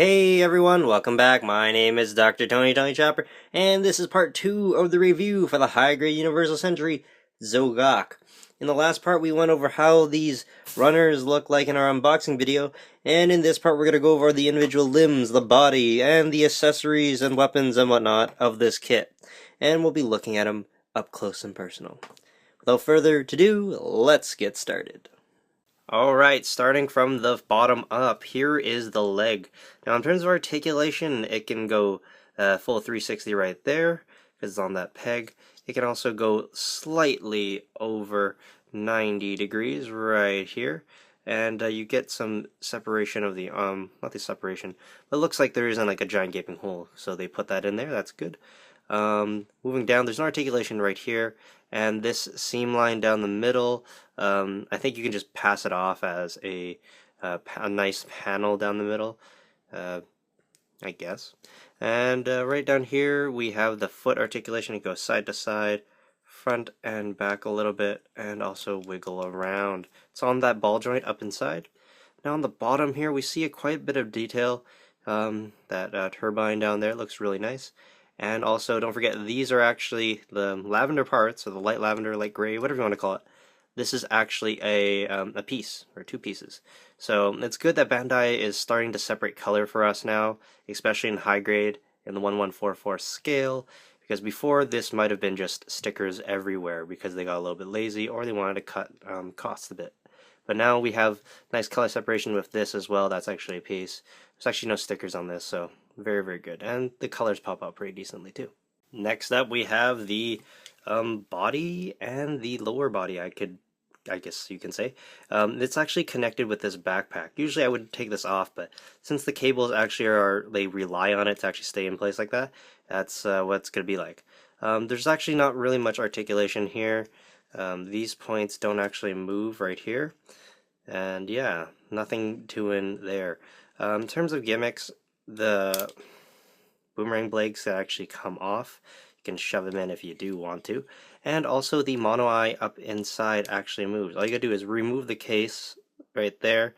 Hey everyone, welcome back. My name is Dr. Tony Chopper, and this is part 2 of the review for the high-grade Universal Century Zogok. In the last part, we went over how these runners look like in our unboxing video, and in this part, we're going to go over the individual limbs, the body, and the accessories and weapons and whatnot of this kit. And we'll be looking at them up close and personal. Without further ado, let's get started. Alright, starting from the bottom up, here is the leg. Now in terms of articulation, it can go full 360 right there, because it's on that peg. It can also go slightly over 90 degrees right here. And you get some separation of the, not the separation, but it looks like there isn't like a giant gaping hole. So they put that in there, that's good. Moving down, there's an articulation right here, and this seam line down the middle, I think you can just pass it off as a nice panel down the middle, I guess. And right down here we have the foot articulation. It goes side to side, front and back a little bit, and also wiggle around. It's on that ball joint up inside. Now on the bottom here we see quite a bit of detail. That turbine down there looks really nice. And also, don't forget, these are actually the lavender parts, or the light lavender, light gray, whatever you want to call it. This is actually a piece, or two pieces. So it's good that Bandai is starting to separate color for us now, especially in high grade, in the 1144 scale, because before this might have been just stickers everywhere because they got a little bit lazy, or they wanted to cut costs a bit. But now we have nice color separation with this as well. That's actually a piece. There's actually no stickers on this, so very, very good. And the colors pop out pretty decently too. Next up we have the body and the lower body, I guess you can say. It's actually connected with this backpack. Usually I would take this off, but since the cables actually they rely on it to actually stay in place like that, that's what it's going to be like. There's actually not really much articulation here. These points don't actually move right here. And yeah, nothing to in there. In terms of gimmicks, the boomerang blades that actually come off, you can shove them in if you do want to. And also the mono eye up inside actually moves. All you gotta do is remove the case right there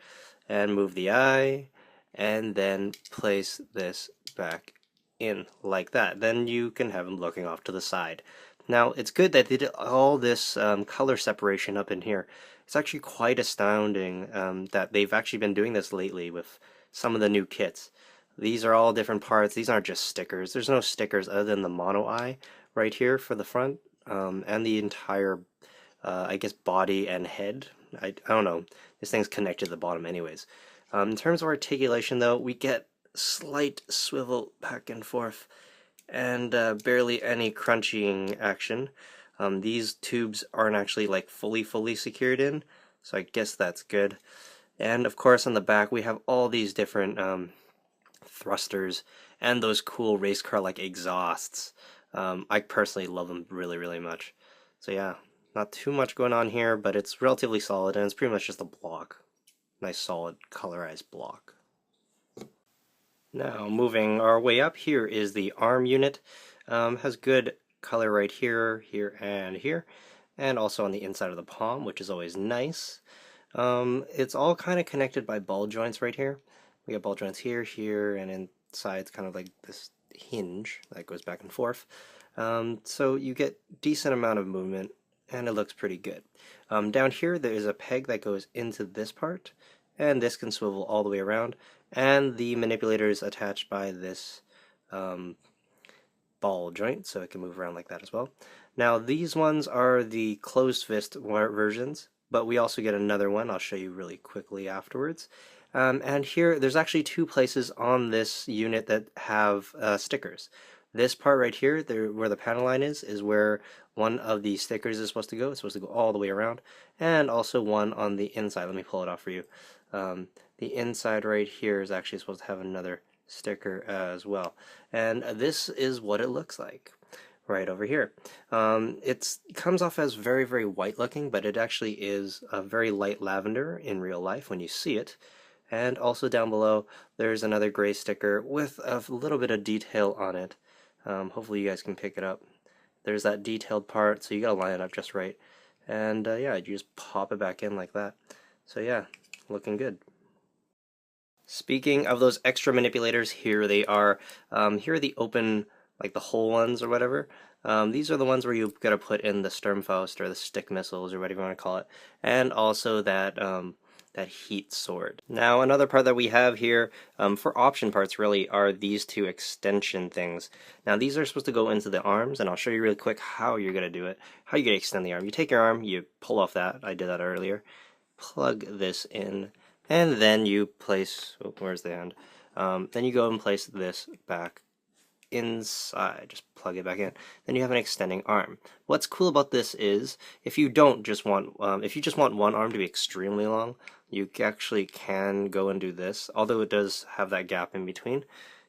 and move the eye, and then place this back in like that. Then you can have them looking off to the side. Now, it's good that they did all this color separation up in here. It's actually quite astounding that they've actually been doing this lately with some of the new kits. These are all different parts. These aren't just stickers. There's no stickers other than the mono eye right here for the front, and the entire, I guess, body and head. I don't know. This thing's connected to the bottom anyways. In terms of articulation, though, we get slight swivel back and forth, and barely any crunching action. These tubes aren't actually like fully secured in, so I guess that's good. And of course on the back we have all these different thrusters and those cool race car like exhausts. I personally love them really much. So yeah, not too much going on here, but it's relatively solid, and it's pretty much just a block. Nice solid colorized block. Now, moving our way up, here is the arm unit. Has good color right here, here, and also on the inside of the palm, which is always nice. It's all kind of connected by ball joints right here. We got ball joints here, here, and inside it's kind of like this hinge that goes back and forth. So you get decent amount of movement, and it looks pretty good. Down here there is a peg that goes into this part, and this can swivel all the way around, and the manipulator is attached by this ball joint, so it can move around like that as well. Now these ones are the closed fist versions, but we also get another one I'll show you really quickly afterwards. And here there's actually two places on this unit that have stickers. This part right here, where the panel line is where one of the stickers is supposed to go. It's supposed to go all the way around, and also one on the inside. Let me pull it off for you. The inside right here is actually supposed to have another sticker as well, and this is what it looks like right over here. It comes off as very white looking, but it actually is a very light lavender in real life when you see it. And also down below there's another gray sticker with a little bit of detail on it. Hopefully you guys can pick it up. There's that detailed part, so you gotta line it up just right, and yeah, you just pop it back in like that. So yeah, looking good. Speaking of those extra manipulators, here they are. Here are the open, like the whole ones or whatever. These are the ones where you've got to put in the Sturmfaust or the stick missiles or whatever you want to call it, and also that that heat sword. Now another part that we have here for option parts really are these two extension things. Now these are supposed to go into the arms, and I'll show you really quick how you're gonna do it. How you gonna extend the arm? You take your arm, you pull off that. I did that earlier. Plug this in. And then you place, oh, where's the end? Then you go and place this back inside. Just plug it back in. Then you have an extending arm. What's cool about this is if you don't just want, if you just want one arm to be extremely long, you actually can go and do this. Although it does have that gap in between,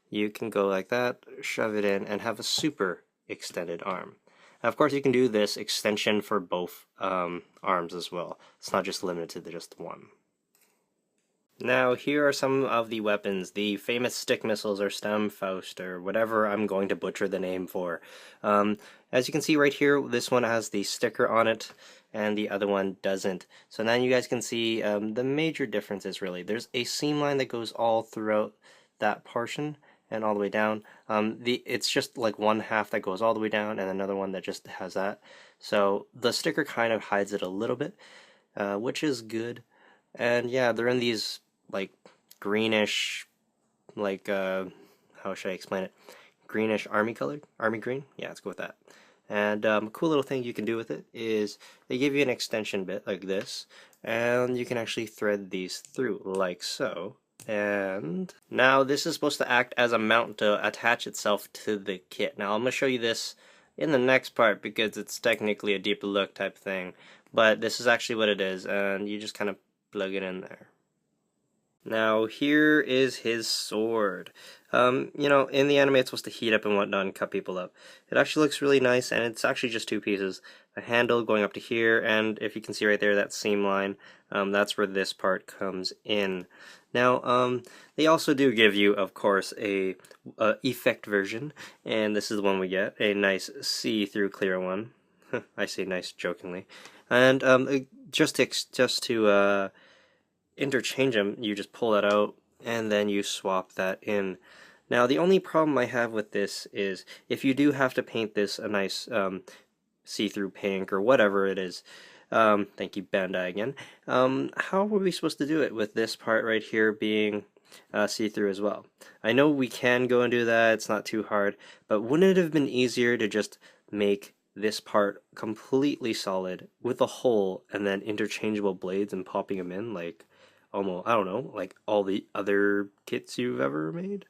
you can go like that, shove it in, and have a super extended arm. Now, of course, you can do this extension for both arms as well. It's not just limited to just one. Now, here are some of the weapons, the famous stick missiles or Sturmfaust or whatever I'm going to butcher the name for. As you can see right here, this one has the sticker on it and the other one doesn't. So now you guys can see the major difference is really there's a seam line that goes all throughout that portion and all the way down. It's just like one half that goes all the way down and another one that just has that. So the sticker kind of hides it a little bit, which is good. And yeah, they're in these like greenish, like how should I explain it? Greenish army colored, army green. Yeah, let's go with that. And a cool little thing you can do with it is they give you an extension bit like this, and you can actually thread these through like so. And now this is supposed to act as a mount to attach itself to the kit. Now I'm going to show you this in the next part because it's technically a deep look type thing, but this is actually what it is, and you just kind of plug it in there. Now here is his sword. You know, in the anime it's supposed to heat up and whatnot and cut people up. It actually looks really nice, and it's actually just two pieces. A handle going up to here, and if you can see right there, that seam line, that's where this part comes in. Now, they also do give you, of course, a effect version, and this is the one we get, a nice see-through clear one. I say nice jokingly. And just to interchange them, you just pull that out and then you swap that in. Now the only problem I have with this is if you do have to paint this a nice see-through pink or whatever it is, thank you Bandai again, how are we supposed to do it with this part right here being see-through as well? I know we can go and do that, it's not too hard, but wouldn't it have been easier to just make this part completely solid with a hole and then interchangeable blades and popping them in like almost, I don't know, like all the other kits you've ever made?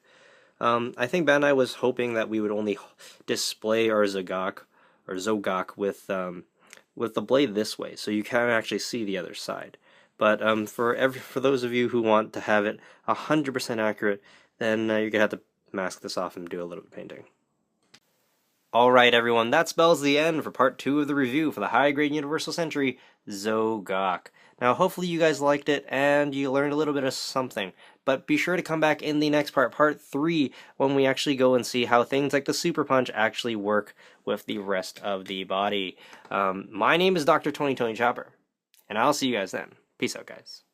I think Bandai was hoping that we would only display our Zogok with the blade this way, so you can actually see the other side. But for those of you who want to have it 100% accurate, then you're gonna have to mask this off and do a little bit of painting. Alright everyone, that spells the end for part 2 of the review for the high-grade Universal Century Zogok. Now hopefully you guys liked it and you learned a little bit of something, but be sure to come back in the next part, part 3, when we actually go and see how things like the Super Punch actually work with the rest of the body. My name is Dr. Tony Chopper, and I'll see you guys then. Peace out, guys.